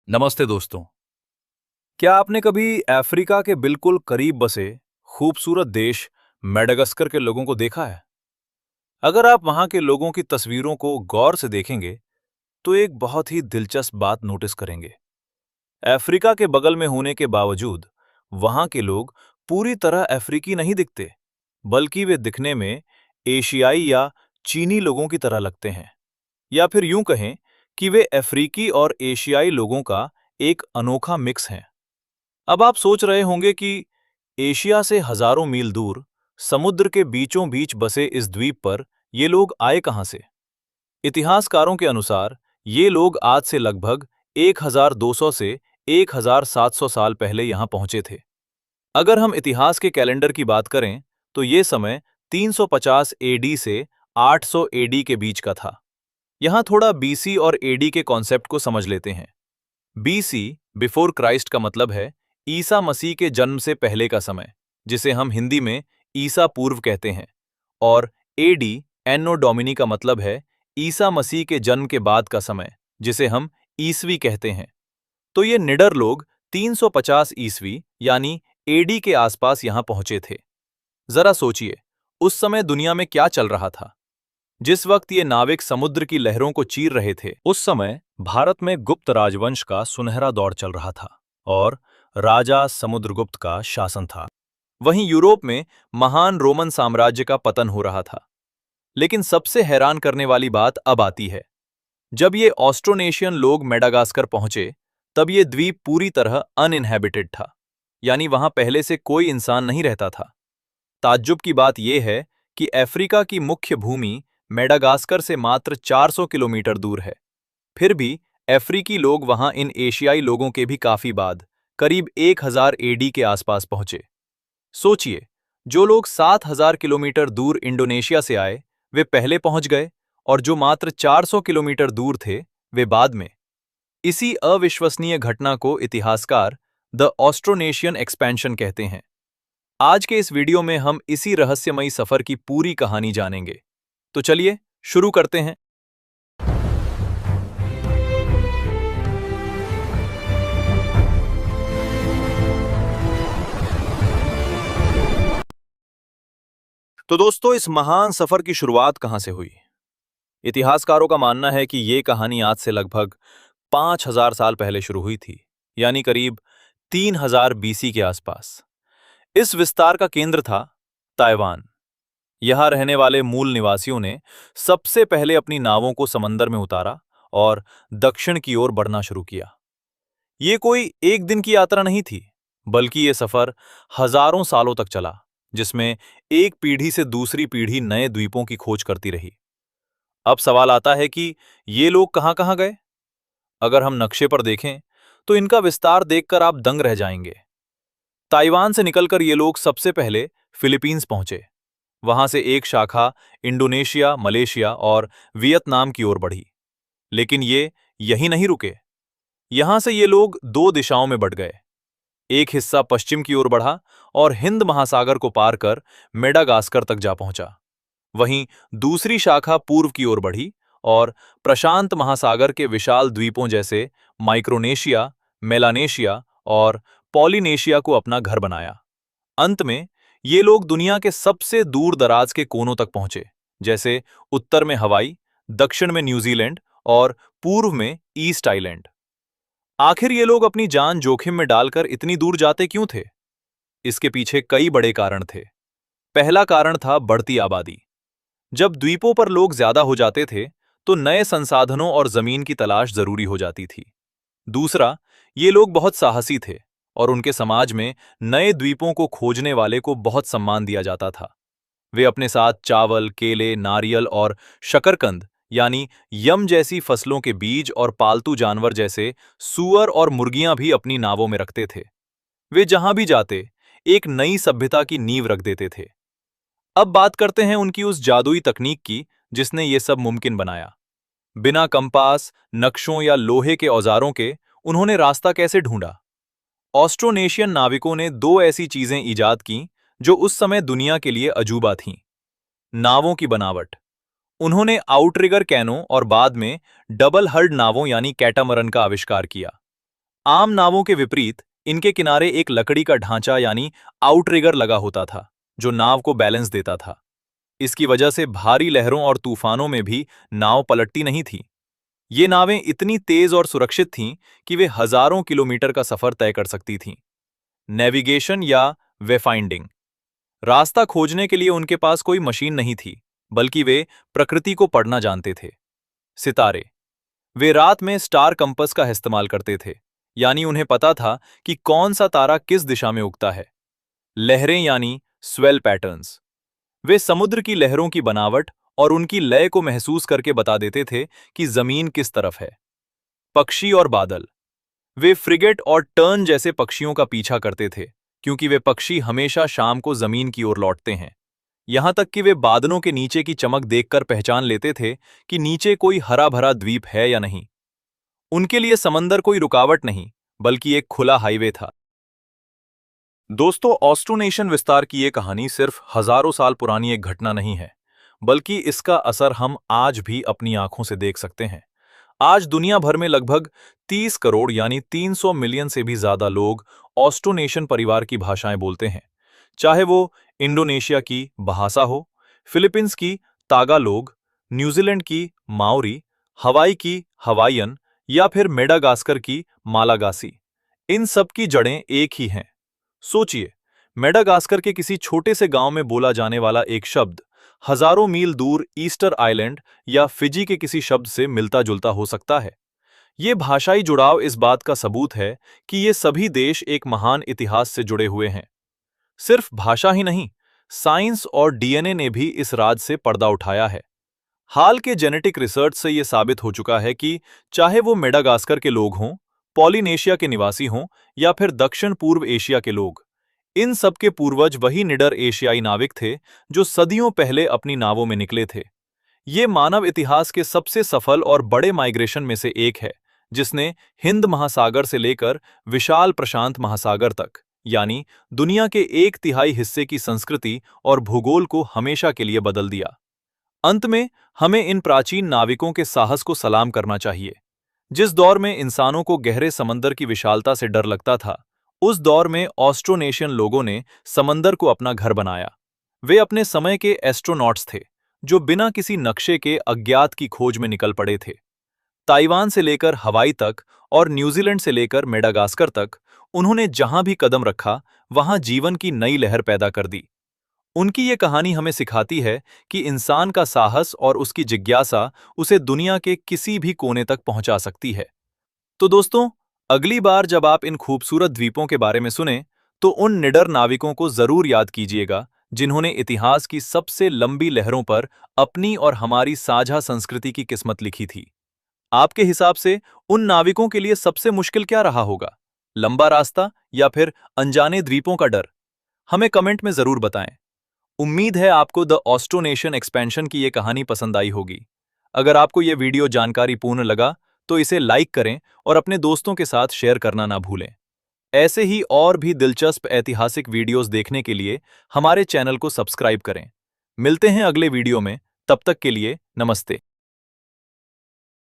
नमस्ते दोस्तों। क्या आपने कभी अफ्रीका के बिल्कुल करीब बसे खूबसूरत देश मेडागास्कर के लोगों को देखा है? अगर आप वहां के लोगों की तस्वीरों को गौर से देखेंगे तो एक बहुत ही दिलचस्प बात नोटिस करेंगे। अफ्रीका के बगल में होने के बावजूद वहां के लोग पूरी तरह अफ्रीकी नहीं दिखते, बल्कि वे दिखने में एशियाई या चीनी लोगों की तरह लगते हैं। या फिर यूं कहें कि वे अफ्रीकी और एशियाई लोगों का एक अनोखा मिक्स हैं। अब आप सोच रहे होंगे कि एशिया से हजारों मील दूर समुद्र के बीचों बीच बसे इस द्वीप पर ये लोग आए कहां से? इतिहासकारों के अनुसार ये लोग आज से लगभग 1200 से 1700 साल पहले यहां पहुंचे थे। अगर हम इतिहास के कैलेंडर की बात करें तो ये समय 350 एडी से 800 एडी के बीच का था। यहां थोड़ा बीसी और एडी के कॉन्सेप्ट को समझ लेते हैं। बीसी बिफोर क्राइस्ट का मतलब है ईसा मसीह के जन्म से पहले का समय, जिसे हम हिंदी में ईसा पूर्व कहते हैं। और एडी एनो डोमिनी का मतलब है ईसा मसीह के जन्म के बाद का समय, जिसे हम ईसवी कहते हैं। तो ये निडर लोग 350 ईसवी यानी एडी के आसपास यहां पहुंचे थे। जरा सोचिए, उस समय दुनिया में क्या चल रहा था? जिस वक्त ये नाविक समुद्र की लहरों को चीर रहे थे, उस समय भारत में गुप्त राजवंश का सुनहरा दौर चल रहा था और राजा समुद्रगुप्त का शासन था। वहीं यूरोप में महान रोमन साम्राज्य का पतन हो रहा था। लेकिन सबसे हैरान करने वाली बात अब आती है। जब ये ऑस्ट्रोनेशियन लोग मेडागास्कर पहुंचे, तब ये द्वीप पूरी तरह अनइन्हेबिटेड था, यानी वहां पहले से कोई इंसान नहीं रहता था। ताज्जुब की बात यह है कि अफ्रीका की मुख्य भूमि मेडागास्कर से मात्र 400 किलोमीटर दूर है। फिर भी अफ्रीकी लोग वहां इन एशियाई लोगों के भी काफी बाद, करीब 1000 एडी के आसपास पहुंचे। सोचिए, जो लोग 7000 किलोमीटर दूर इंडोनेशिया से आए, वे पहले पहुंच गए, और जो मात्र 400 किलोमीटर दूर थे, वे बाद में। इसी अविश्वसनीय घटना को इतिहासकार द ऑस्ट्रोनेशियन एक्सपेंशन कहते हैं। आज के इस वीडियो में हम इसी रहस्यमयी सफर की पूरी कहानी जानेंगे। तो चलिए शुरू करते हैं। तो दोस्तों, इस महान सफर की शुरुआत कहां से हुई? इतिहासकारों का मानना है कि ये कहानी आज से लगभग 5000 साल पहले शुरू हुई थी, यानी करीब 3000 बीसी के आसपास। इस विस्तार का केंद्र था ताइवान। यहां रहने वाले मूल निवासियों ने सबसे पहले अपनी नावों को समंदर में उतारा और दक्षिण की ओर बढ़ना शुरू किया। ये कोई एक दिन की यात्रा नहीं थी, बल्कि ये सफर हजारों सालों तक चला, जिसमें एक पीढ़ी से दूसरी पीढ़ी नए द्वीपों की खोज करती रही। अब सवाल आता है कि ये लोग कहां कहां गए? अगर हम नक्शे पर देखें तो इनका विस्तार देखकर आप दंग रह जाएंगे। ताइवान से निकलकर ये लोग सबसे पहले फिलीपींस पहुंचे। वहां से एक शाखा इंडोनेशिया, मलेशिया और वियतनाम की ओर बढ़ी। लेकिन ये यहीं नहीं रुके। यहां से ये लोग दो दिशाओं में बढ़ गए। एक हिस्सा पश्चिम की ओर बढ़ा और हिंद महासागर को पार कर मेडागास्कर तक जा पहुंचा। वहीं दूसरी शाखा पूर्व की ओर बढ़ी और प्रशांत महासागर के विशाल द्वीपों जैसे माइक्रोनेशिया, मेलानेशिया और पॉलिनेशिया को अपना घर बनाया। अंत में ये लोग दुनिया के सबसे दूर दराज के कोनों तक पहुंचे, जैसे उत्तर में हवाई, दक्षिण में न्यूजीलैंड और पूर्व में ईस्ट आइलैंड। आखिर ये लोग अपनी जान जोखिम में डालकर इतनी दूर जाते क्यों थे? इसके पीछे कई बड़े कारण थे। पहला कारण था बढ़ती आबादी। जब द्वीपों पर लोग ज्यादा हो जाते थे, तो नए संसाधनों और जमीन की तलाश जरूरी हो जाती थी। दूसरा, ये लोग बहुत साहसी थे और उनके समाज में नए द्वीपों को खोजने वाले को बहुत सम्मान दिया जाता था। वे अपने साथ चावल, केले, नारियल और शकरकंद यानी यम जैसी फसलों के बीज और पालतू जानवर जैसे सूअर और मुर्गियां भी अपनी नावों में रखते थे। वे जहां भी जाते, एक नई सभ्यता की नींव रख देते थे। अब बात करते हैं उनकी उस जादुई तकनीक की जिसने ये सब मुमकिन बनाया। बिना कंपास, नक्शों या लोहे के औजारों के उन्होंने रास्ता कैसे ढूंढा? ऑस्ट्रोनेशियन नाविकों ने दो ऐसी चीजें ईजाद की जो उस समय दुनिया के लिए अजूबा थीं। नावों की बनावट। उन्होंने आउटरिगर कैनो और बाद में डबल हल्ड नावों यानी कैटामरन का आविष्कार किया। आम नावों के विपरीत इनके किनारे एक लकड़ी का ढांचा यानी आउटरिगर लगा होता था, जो नाव को बैलेंस देता था। इसकी वजह से भारी लहरों और तूफानों में भी नाव पलटती नहीं थी। ये नावें इतनी तेज और सुरक्षित थीं कि वे हजारों किलोमीटर का सफर तय कर सकती थीं। नेविगेशन या वेफाइंडिंग, रास्ता खोजने के लिए उनके पास कोई मशीन नहीं थी, बल्कि वे प्रकृति को पढ़ना जानते थे। सितारे, वे रात में स्टार कंपस का इस्तेमाल करते थे, यानी उन्हें पता था कि कौन सा तारा किस दिशा में उगता है। लहरें यानी स्वेल पैटर्न्स, वे समुद्र की लहरों की बनावट और उनकी लय को महसूस करके बता देते थे कि जमीन किस तरफ है। पक्षी और बादल, वे फ्रिगेट और टर्न जैसे पक्षियों का पीछा करते थे, क्योंकि वे पक्षी हमेशा शाम को जमीन की ओर लौटते हैं। यहां तक कि वे बादलों के नीचे की चमक देखकर पहचान लेते थे कि नीचे कोई हरा भरा द्वीप है या नहीं। उनके लिए समंदर कोई रुकावट नहीं, बल्कि एक खुला हाईवे था। दोस्तों, ऑस्ट्रोनेशियन विस्तार की ये कहानी सिर्फ हजारों साल पुरानी एक घटना नहीं है, बल्कि इसका असर हम आज भी अपनी आंखों से देख सकते हैं। आज दुनिया भर में लगभग 30 करोड़ यानी 300 मिलियन से भी ज्यादा लोग ऑस्ट्रोनेशियन परिवार की भाषाएं बोलते हैं। चाहे वो इंडोनेशिया की बहासा हो, फिलीपींस की तागालोग, न्यूजीलैंड की माओरी, हवाई की हवाईयन या फिर मेडागास्कर की मालागासी, इन सब की जड़ें एक ही हैं। सोचिए, मेडागास्कर के किसी छोटे से गांव में बोला जाने वाला एक शब्द हजारों मील दूर ईस्टर आइलैंड या फिजी के किसी शब्द से मिलता जुलता हो सकता है। ये भाषाई जुड़ाव इस बात का सबूत है कि ये सभी देश एक महान इतिहास से जुड़े हुए हैं। सिर्फ भाषा ही नहीं, साइंस और डीएनए ने भी इस राज से पर्दा उठाया है। हाल के जेनेटिक रिसर्च से यह साबित हो चुका है कि चाहे वो मेडागास्कर के लोग हों, पॉलिनेशिया के निवासी हों या फिर दक्षिण पूर्व एशिया के लोग, इन सबके पूर्वज वही निडर एशियाई नाविक थे जो सदियों पहले अपनी नावों में निकले थे। ये मानव इतिहास के सबसे सफल और बड़े माइग्रेशन में से एक है, जिसने हिंद महासागर से लेकर विशाल प्रशांत महासागर तक, यानी दुनिया के 1/3 हिस्से की संस्कृति और भूगोल को हमेशा के लिए बदल दिया। अंत में हमें इन प्राचीन नाविकों के साहस को सलाम करना चाहिए। जिस दौर में इंसानों को गहरे समंदर की विशालता से डर लगता था, उस दौर में ऑस्ट्रोनेशियन लोगों ने समंदर को अपना घर बनाया। वे अपने समय के एस्ट्रोनॉट्स थे, जो बिना किसी नक्शे के अज्ञात की खोज में निकल पड़े थे। ताइवान से लेकर हवाई तक और न्यूजीलैंड से लेकर मेडागास्कर तक, उन्होंने जहां भी कदम रखा, वहां जीवन की नई लहर पैदा कर दी। उनकी ये कहानी हमें सिखाती है कि इंसान का साहस और उसकी जिज्ञासा उसे दुनिया के किसी भी कोने तक पहुंचा सकती है। तो दोस्तों, अगली बार जब आप इन खूबसूरत द्वीपों के बारे में सुनें, तो उन निडर नाविकों को जरूर याद कीजिएगा, जिन्होंने इतिहास की सबसे लंबी लहरों पर अपनी और हमारी साझा संस्कृति की किस्मत लिखी थी। आपके हिसाब से उन नाविकों के लिए सबसे मुश्किल क्या रहा होगा? लंबा रास्ता या फिर अनजाने द्वीपों का डर? हमें कमेंट में जरूर बताएं। उम्मीद है आपको द ऑस्ट्रोनेशियन एक्सपेंशन की ये कहानी पसंद आई होगी। अगर आपको ये वीडियो जानकारीपूर्ण लगा, तो इसे लाइक करें और अपने दोस्तों के साथ शेयर करना ना भूलें। ऐसे ही और भी दिलचस्प ऐतिहासिक वीडियोस देखने के लिए हमारे चैनल को सब्सक्राइब करें। मिलते हैं अगले वीडियो में, तब तक के लिए नमस्ते।